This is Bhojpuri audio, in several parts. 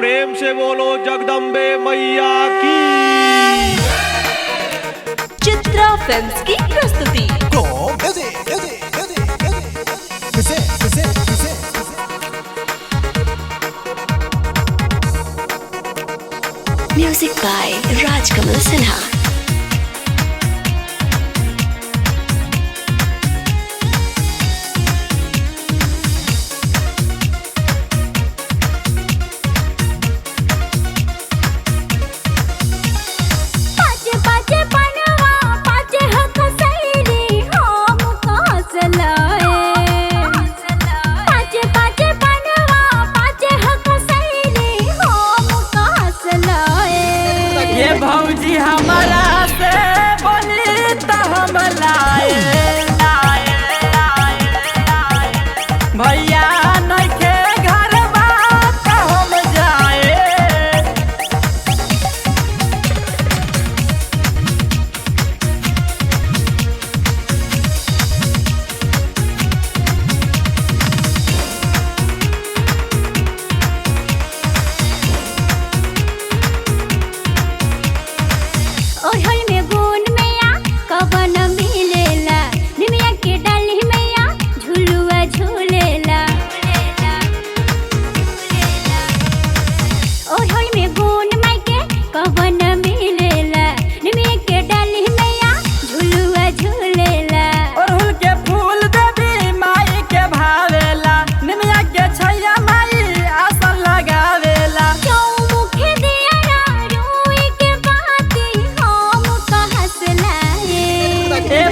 प्रेम से बोलो जगदम्बे मैया की। चित्रा फिल्म्स की प्रस्तुति। Music by Rajkamal Sinha. भौजी हमारा से बोली तो हम लाए भैया नइखे घर बात हम जाए।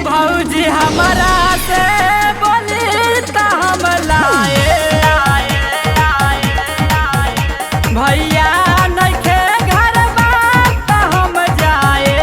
भौजी हमारा से बोली तो हम लाए भैया नइखे घर बात हम जाए।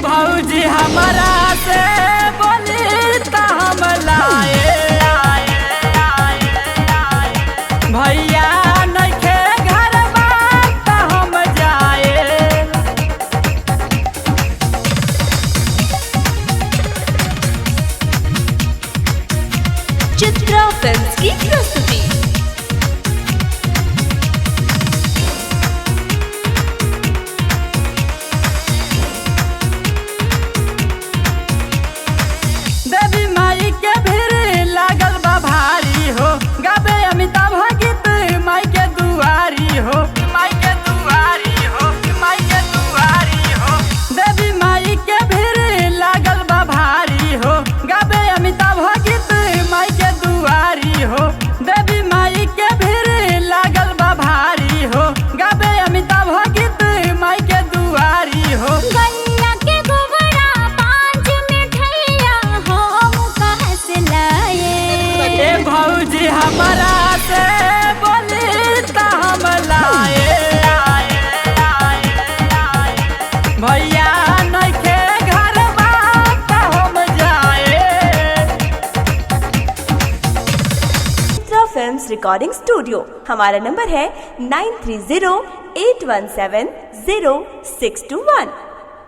भौजी हमारा से बोली तो हम लाए भैया नइखे घर बात हम जाए। चित्रा फिल्म्स की प्रस्तुति। भौजी हमारा से बोली तो हम लाए भैया नइखे घर बात हम जाए। Chitra films recording studio. हमारा नंबर है 9308170621।